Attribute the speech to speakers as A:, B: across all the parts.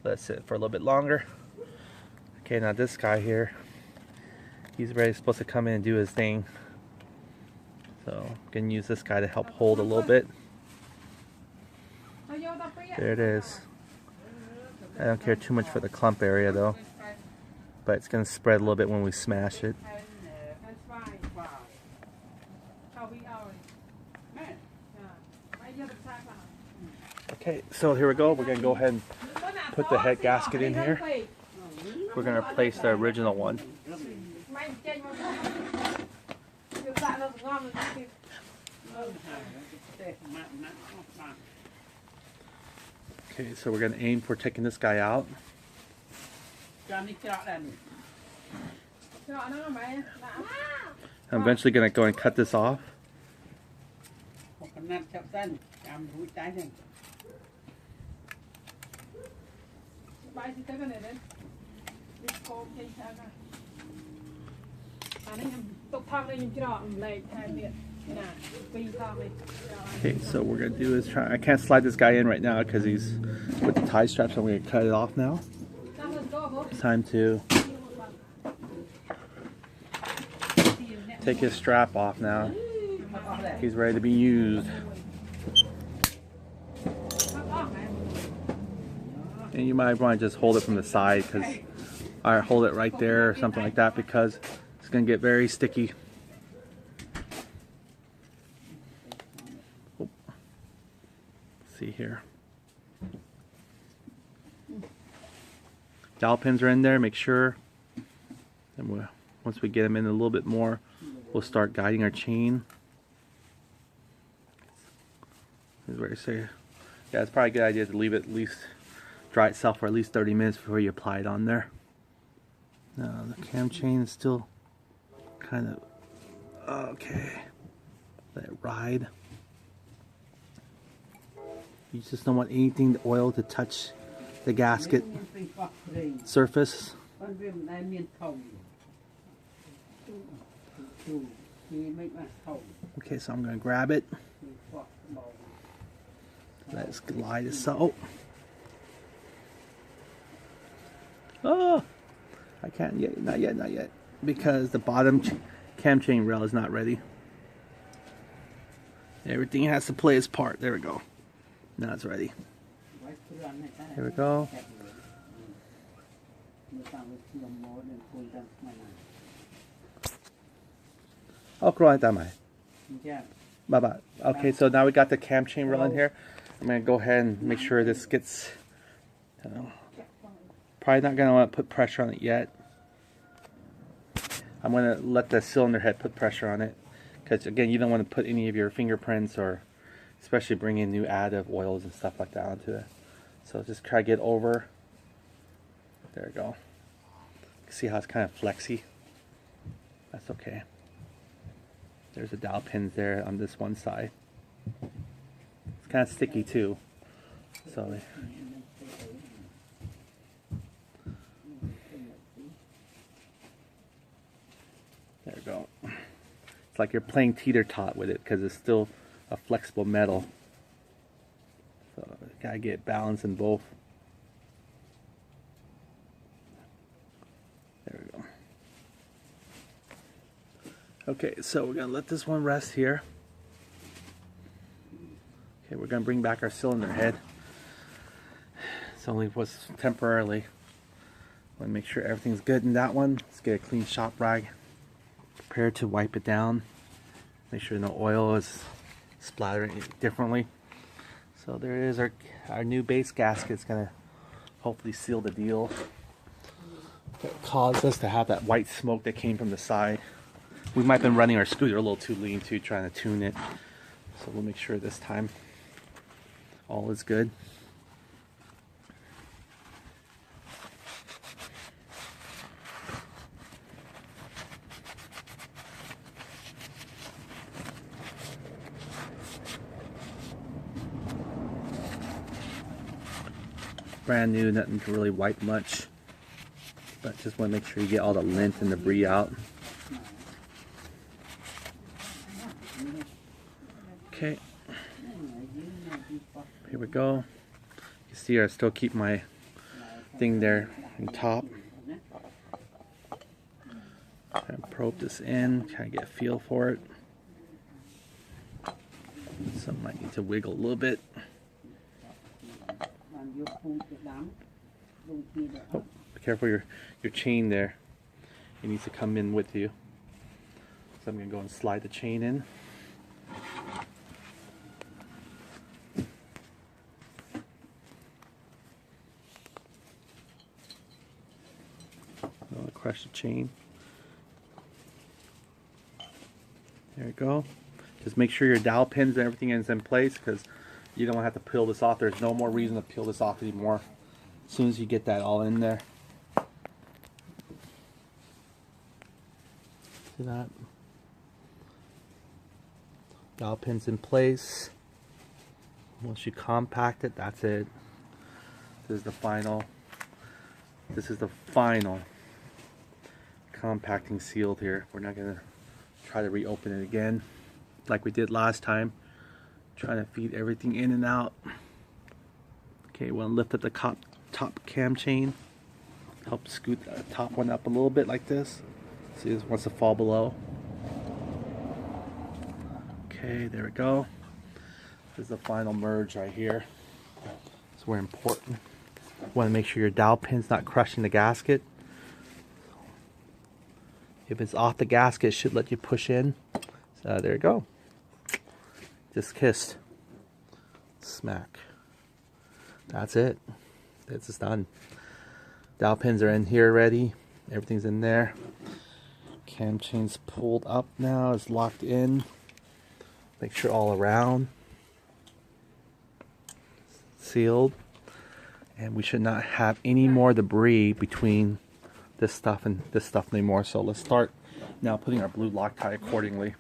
A: let it sit for a little bit longer. Okay, now this guy here, he's ready, supposed to come in and do his thing. So I'm gonna use this guy to help hold a little bit. There it is. I don't care too much for the clump area though, but it's gonna spread a little bit when we smash it. Okay, so here we go. We're gonna go ahead and put the head gasket in here. We're gonna replace the original one. Okay, so we're gonna aim for taking this guy out. I'm eventually gonna go and cut this off. Okay, so what we're gonna do is try. I can't slide this guy in right now because he's with the tie strap, so I'm gonna cut it off now. It's time to take his strap off now. He's ready to be used. And you might want to just hold it from the side, or hold it right there or something like that, because it's gonna get very sticky. See here, dowel pins are in there. Make sure, and once we get them in a little bit more, we'll start guiding our chain. This is where you say, yeah, it's probably a good idea to leave it at least dry itself for at least 30 minutes before you apply it on there. Now the cam chain is still kind of okay. Let it ride. You just don't want anything, the oil, to touch the gasket surface. Okay, so I'm going to grab it. Let it glide itself. Oh, I can't yet, not yet, because the bottom cam chain rail is not ready. Everything has to play its part. There we go. Now it's ready. Here we go. Okay, so now we got the cam chain rail in here. I'm going to go ahead and make sure this gets, probably not going to want to put pressure on it yet. I'm going to let the cylinder head put pressure on it, because again, you don't want to put any of your fingerprints, or especially bring in new additive oils and stuff like that onto it. So just try to get over. There we go. See how it's kind of flexy? That's okay. There's the dowel pins there on this one side. It's kind of sticky too. So there we go. It's like you're playing teeter-tot with it, because it's still a flexible metal. So you gotta get balance in both. There we go. Okay, so we're gonna let this one rest here. Okay, we're gonna bring back our cylinder head. It's only was temporarily. Want to make sure everything's good in that one. Let's get a clean shop rag. Prepare to wipe it down. Make sure no oil is splattering differently. So there it is, our new base gasket. It's gonna hopefully seal the deal. That caused us to have that white smoke that came from the side. We might have been running our scooter a little too lean too, trying to tune it. So we'll make sure this time all is good. Brand new, nothing to really wipe much, but just want to make sure you get all the lint and debris out. Okay, here we go. You see, I still keep my thing there on top. Kind of probe this in, kind of get a feel for it. Some might need to wiggle a little bit. Oh, be careful your chain there. It needs to come in with you. So I'm going to go and slide the chain in. I'll crush the chain. There you go. Just make sure your dowel pins and everything is in place, because you don't have to peel this off. There's no more reason to peel this off anymore. As soon as you get that all in there. See that? Dowel pins in place. Once you compact it, that's it. This is the final. This is the final compacting sealed here. We're not gonna try to reopen it again like we did last time, trying to feed everything in and out. Okay, we'll lift up the top cam chain, help scoot the top one up a little bit like this. See, this wants to fall below. Okay, there we go. This is the final merge right here. It's very important. You want to make sure your dowel pin's not crushing the gasket. If it's off the gasket, it should let you push in. So there you go. Just kissed. Smack. That's it. This is done. Dowel pins are in here already. Everything's in there. Cam chain's pulled up now. It's locked in. Make sure all around. Sealed. And we should not have any more debris between this stuff and this stuff anymore. So let's start now putting our blue Loctite accordingly.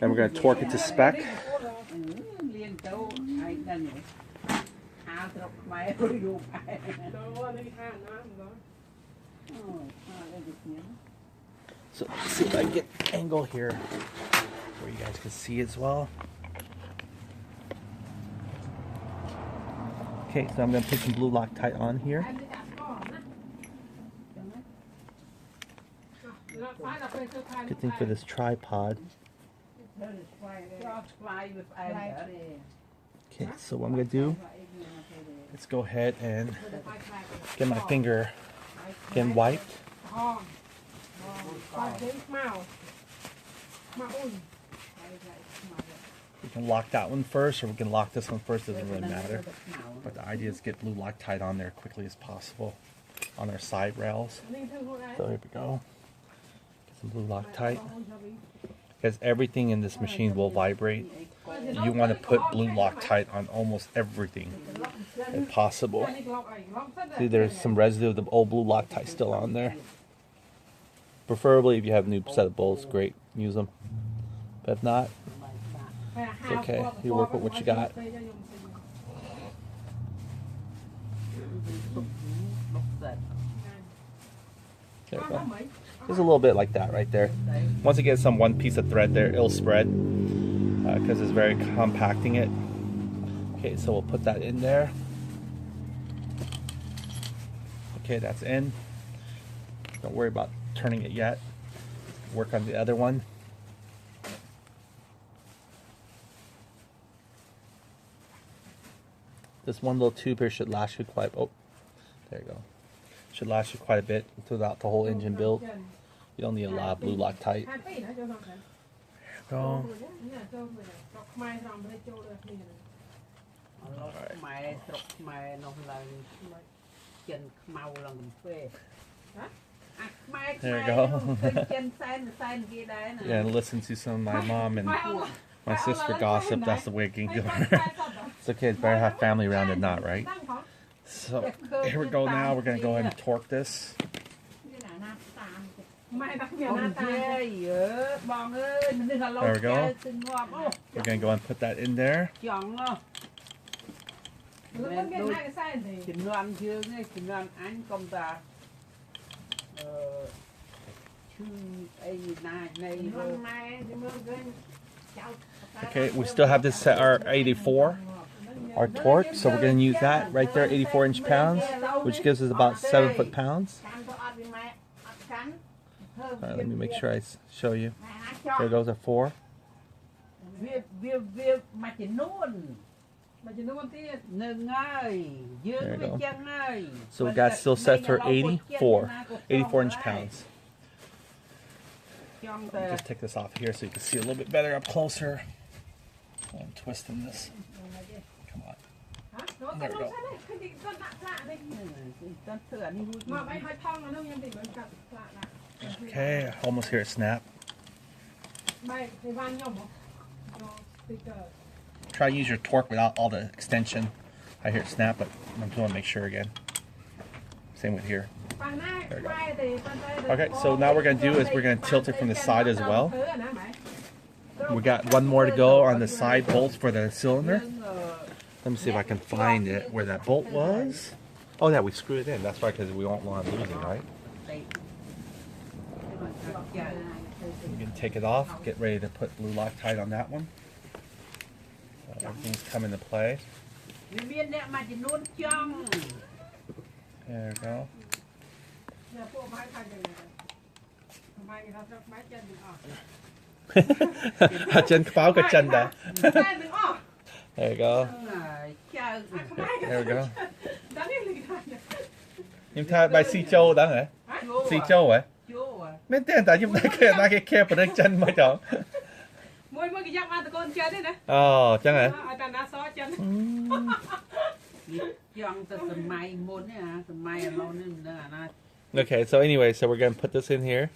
A: And we're going to torque it to spec. So let's see if I can get an angle here where you guys can see as well. Okay, so I'm going to put some blue Loctite on here. Good thing for this tripod. Okay, so what I'm going to do, let's go ahead and get my finger again wiped. We can lock that one first, or we can lock this one first, doesn't really matter. But the idea is get blue Loctite on there as quickly as possible on our side rails. So here we go. Get some blue Loctite. Because everything in this machine will vibrate. You want to put blue Loctite on almost everything if possible. See, there's some residue of the old blue Loctite still on there. Preferably if you have a new set of bolts, great, use them. But if not, it's okay. You work with what you got. There we go. Just a little bit like that right there. Once you get some one piece of thread there, it'll spread because it's very compacting it. Okay, so we'll put that in there. Okay, that's in. Don't worry about turning it yet. Work on the other one. This one little tube here should last you quite, oh, there you go. Should last you quite a bit throughout the whole engine build. You don't need a lot of blue Loctite. There you go. Alright. There you go. Yeah, and listen to some of my mom and my sister gossip. That's the way it can go. It's okay, it's better to have family around than not, right? So here we go now. We're going to go ahead and torque this. There we go. We're going to go and put that in there. Okay, we still have this at our 84, our torque, so we're going to use that right there, 84 inch-pounds. which gives us about 7 foot-pounds. Alright, let me make sure I show you. There goes our 4. There you go. So we got still set for 84 inch pounds. Just take this off here so you can see a little bit better up closer. I'm twisting this. Come on. There we go. Okay, I almost hear it snap. Try to use your torque without all the extension. I hear it snap, but I'm just want to make sure again. Same with here. There we go. Okay, so now what we're going to do is we're going to tilt it from the side as well. We got one more to go on the side bolts for the cylinder. Let me see if I can find it where that bolt was. Oh yeah, we screwed it in. That's right, because we won't want to lose it, right? We can take it off, get ready to put blue Loctite on that one. So everything's come into play. There we go. Chân pháo cái chân đã. There you go. There we go. Nhưng thay bài si châu đó hả? Si châu hả? Nên tên tại chúng ta cái kẹp ở đây chân mới chọn. Mỗi cái giáp ăn con chân đấy nè. Chân hả? Ta đã xóa chân. Okay, so anyway, so we're gonna put this in here.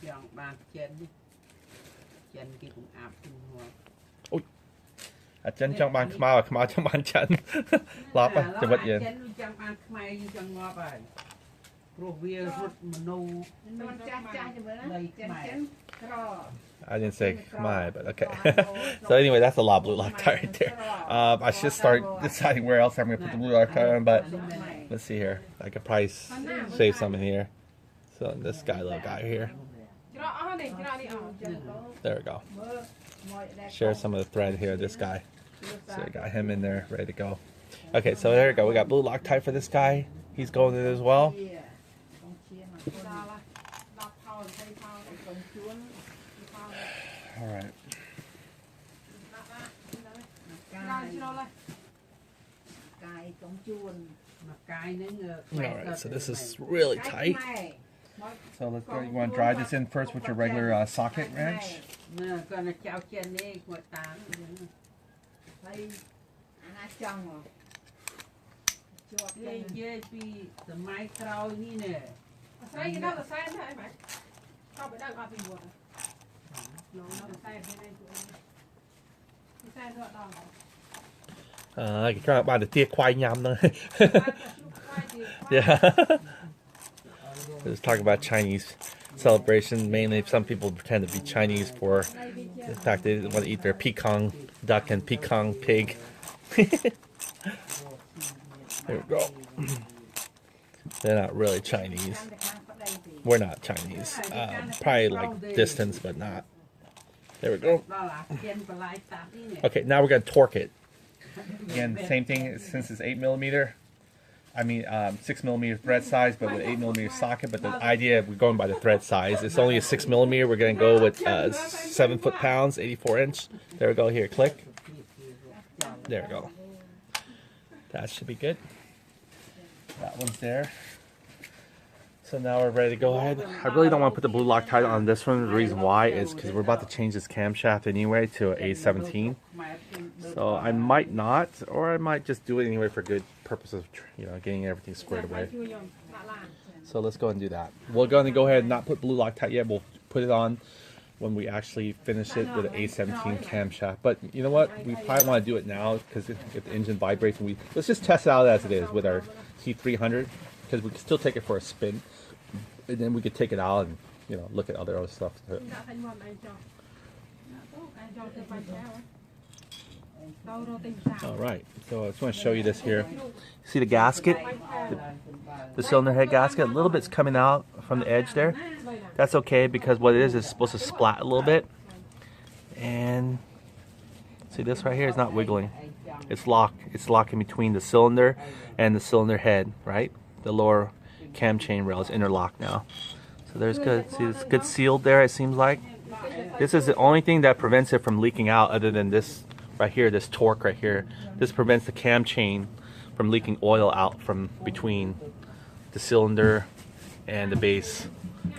A: Chân trong bàn khmao trong bàn chân. Lọp á, cho vật gì? I didn't say khmai, but okay. So anyway, that's a lot of blue Loctite right there. I should start deciding where else I'm going to put the blue Loctite on, but let's see here. I could probably save some in here. So this little guy here. There we go. Share some of the thread here, this guy. So I got him in there, ready to go. Okay, so there we go. We got blue Loctite for this guy. He's going in as well. Alright. Alright, so this is really tight. So let's go. You want to drive this in first with your regular socket wrench? Cái các bạn được tia khoai nhâm nữa. Yeah. Let's talk about Chinese celebration. Mainly, some people pretend to be Chinese for the fact they want to eat their pecan duck and pecan pig. There we go. They're not really Chinese. We're not Chinese. Probably like distance, but not. There we go. Okay, now we're going to torque it. Again, same thing, since it's 8mm. I mean, 6mm thread size, but with 8mm socket. But the idea, we're going by the thread size. It's only a 6mm. We're going to go with 7 foot-pounds, 84 inch. There we go. Here, click. There we go. That should be good. That one's there. So now we're ready to go ahead. I really don't want to put the blue Loctite on this one. The reason why is because we're about to change this camshaft anyway to an A17. So I might not, or I might just do it anyway for good purposes, you know, getting everything squared away. So let's go and do that. We're going to go ahead and not put blue Loctite yet. We'll put it on when we actually finish it with an A17 camshaft. But you know what? We probably want to do it now because if the engine vibrates, and let's just test it out as it is with our T300, because we can still take it for a spin, and then we could take it out and, you know, look at other stuff to it. Alright, so I just want to show you this here. See the gasket? The cylinder head gasket? A little bit's coming out from the edge there. That's okay, because what it is supposed to splat a little bit. And see, this right here is not wiggling. It's locked. It's locking between the cylinder and the cylinder head, right? The lower cam chain rail is interlocked now. So there's good. See, it's good sealed there, it seems like. This is the only thing that prevents it from leaking out, other than this right here, this torque right here. This prevents the cam chain from leaking oil out from between the cylinder and the base.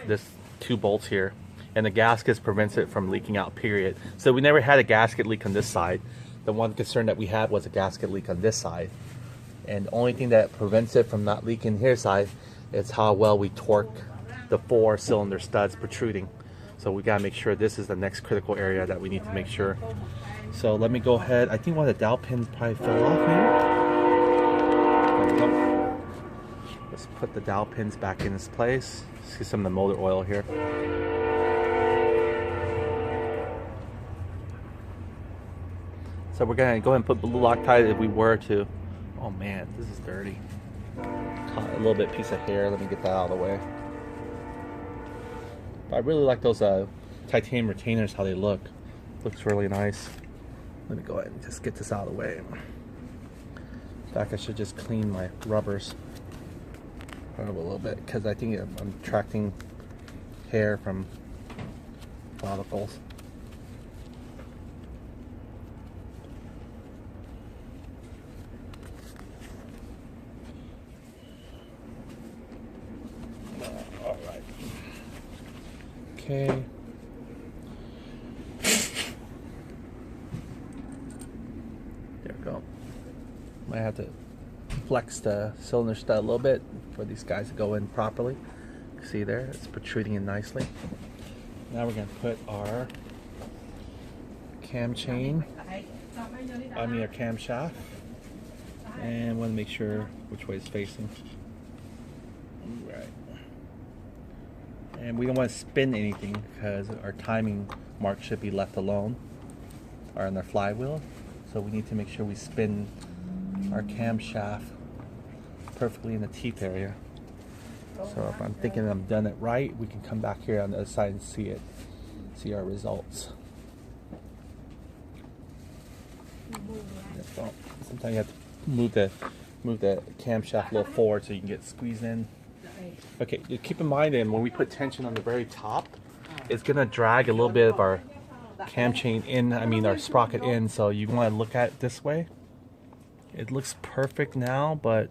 A: This 2 bolts here. And the gasket prevents it from leaking out, period. So we never had a gasket leak on this side. The one concern that we had was a gasket leak on this side. And the only thing that prevents it from not leaking here side is how well we torque the 4 cylinder studs protruding. So we gotta make sure this is the next critical area that we need to make sure. So let me go ahead. I think one of the dowel pins probably fell off maybe. There we go. Let's put the dowel pins back in its place. See some of the motor oil here. So we're gonna go ahead and put blue Loctite if we were to. Oh man, this is dirty. Caught a little bit piece of hair. Let me get that out of the way. But I really like those titanium retainers, how they look. Looks really nice. Let me go ahead and just get this out of the way. In fact, I should just clean my rubbers a little bit, because I think I'm attracting hair from follicles. Alright. Okay. There we go. Might have to flex the cylinder stud a little bit for these guys to go in properly. See there, it's protruding in nicely. Now we're going to put our cam chain, our camshaft, and want to make sure which way it's facing. Right. And we don't want to spin anything, because our timing mark should be left alone, or on our flywheel. So we need to make sure we spin our camshaft perfectly in the teeth area. So if I'm thinking I've done it right, we can come back here on the other side and see our results. Sometimes you have to move the camshaft a little forward so you can get squeezed in. Okay, keep in mind then, when we put tension on the very top, it's gonna drag a little bit of our cam chain in, our sprocket in, so you want to look at it this way. It looks perfect now, but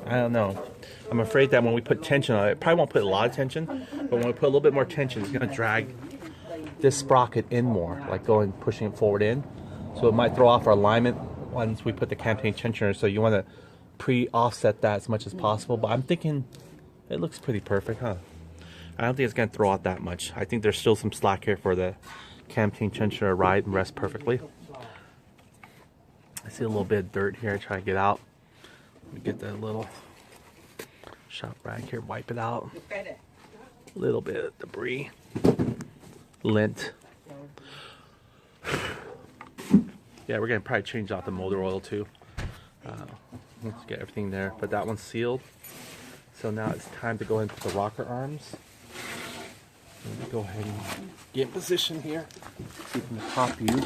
A: I don't know. I'm afraid that when we put tension on it, probably won't put a lot of tension, but when we put a little bit more tension, it's going to drag this sprocket in more, like pushing it forward in. So it might throw off our alignment once we put the cam chain tensioner, so you want to pre-offset that as much as possible. But I'm thinking it looks pretty perfect, huh? I don't think it's going to throw out that much. I think there's still some slack here for the cam chain tensioner to ride and rest perfectly. I see a little bit of dirt here. I try to get out. Let me get that little shop rag here, wipe it out. A little bit of debris. Lint. Yeah, we're going to probably change out the motor oil too. Let's get everything there. But that one's sealed. So now it's time to go into the rocker arms. Let me go ahead and get in position here. See from the top view.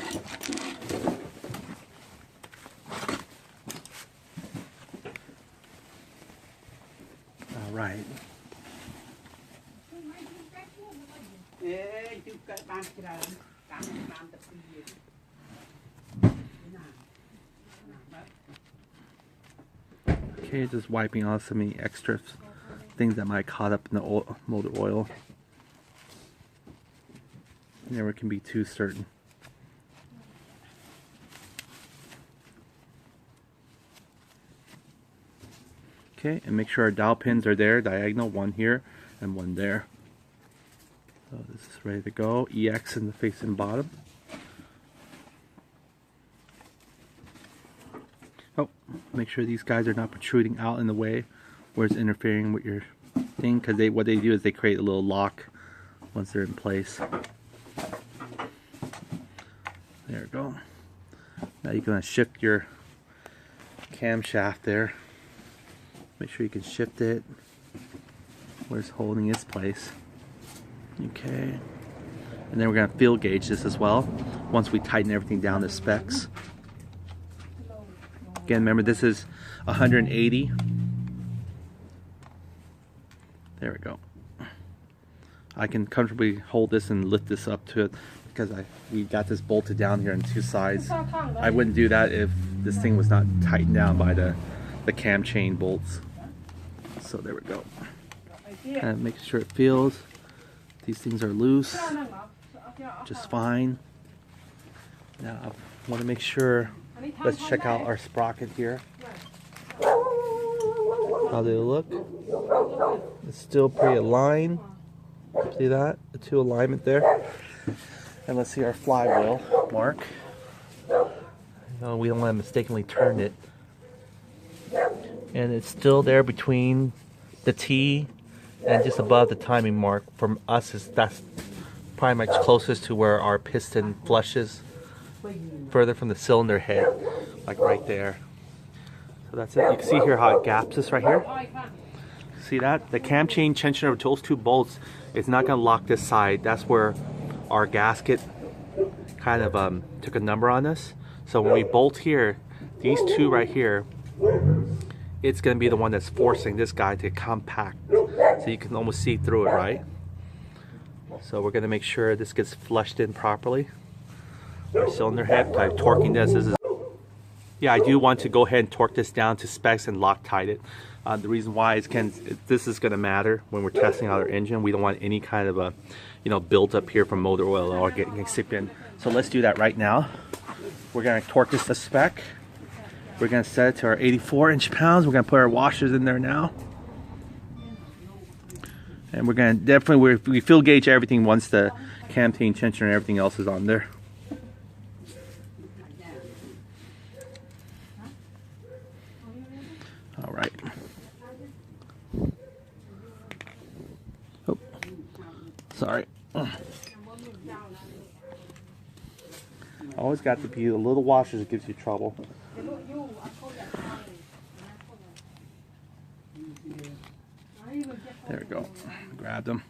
A: Right. Okay, just wiping off some of the extra things that might caught up in the motor oil. Never can be too certain. Okay, and make sure our dowel pins are there, diagonal, one here and one there. So this is ready to go. EX in the face and bottom. Oh, make sure these guys are not protruding out in the way where it's interfering with your thing, because what they do is they create a little lock once they're in place. There we go. Now you're going to shift your camshaft there. Make sure you can shift it where it's holding its place. Okay. And then we're going to field gauge this as well once we tighten everything down to specs. Again, remember this is 180. There we go. I can comfortably hold this and lift this up to it because we got this bolted down here on two sides. I wouldn't do that if this thing was not tightened down by the cam chain bolts. So there we go. And make sure it feels. These things are loose, just fine. Now I want to make sure. Let's check out our sprocket here. How do they look? It's still pretty aligned. See that? The two alignment there. And let's see our flywheel mark. No, we don't want to mistakenly turn it. And it's still there between the T and just above the timing mark. From us, that's probably much closest to where our piston flushes further from the cylinder head, like right there. So that's it. You can see here how it gaps this right here. See that? The cam chain tensioner with those two bolts is not going to lock this side. That's where our gasket kind of took a number on us. So when we bolt here, these two right here, it's going to be the one that's forcing this guy to compact. So you can almost see through it, right? So we're going to make sure this gets flushed in properly. Our cylinder head, by torquing this is... Yeah, I do want to go ahead and torque this down to specs and Loctite it. The reason why is this is going to matter when we're testing out our engine. We don't want any kind of a, build up here from motor oil or getting excipient. So let's do that right now. We're going to torque this to spec. We're going to set it to our 84 inch-pounds. We're going to put our washers in there now. And we're going to definitely, we fill gauge everything once the cam chain tensioner and everything else is on there. All right. Oh, sorry. Always got to be the little washers that gives you trouble. There we go. Grab them.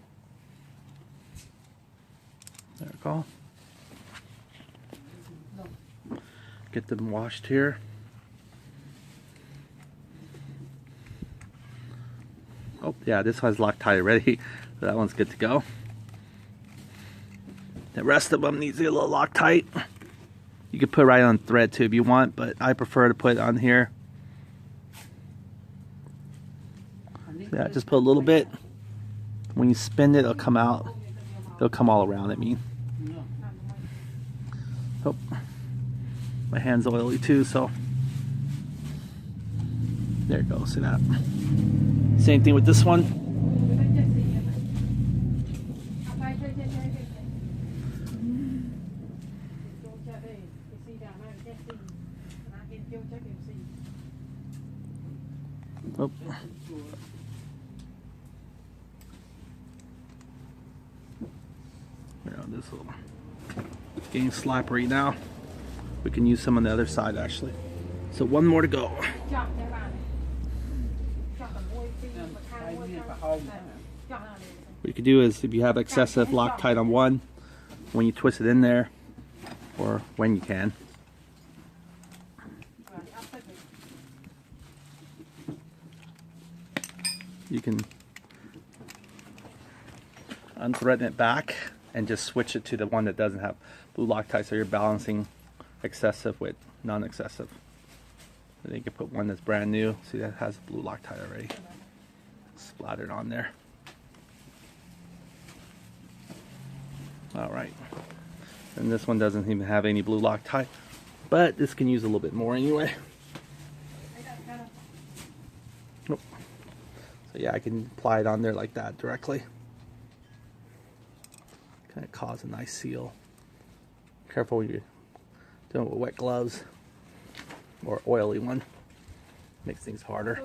A: There we go. Get them washed here. Oh yeah, this one's Loctite already. So that one's good to go. The rest of them needs a little Loctite. You could put it right on thread too if you want, but I prefer to put it on here. So yeah, just put a little bit. When you spin it, it'll come out. It'll come all around, I mean. Oh, my hand's oily too, so there it goes. See that? Same thing with this one. Oh. This little, it's getting slappery now. We can use some on the other side actually. So one more to go. What you could do is, if you have excessive Loctite on one, when you twist it in there, or when you can, you can unthread it back and just switch it to the one that doesn't have blue Loctite, so you're balancing excessive with non-excessive. And then you can put one that's brand new. See, that has blue Loctite already splattered on there. Alright, and this one doesn't even have any blue Loctite, but this can use a little bit more anyway. Nope. So yeah, I can apply it on there like that directly. Kind of cause a nice seal. Careful when you're doing it with wet gloves or oily one. Makes things harder.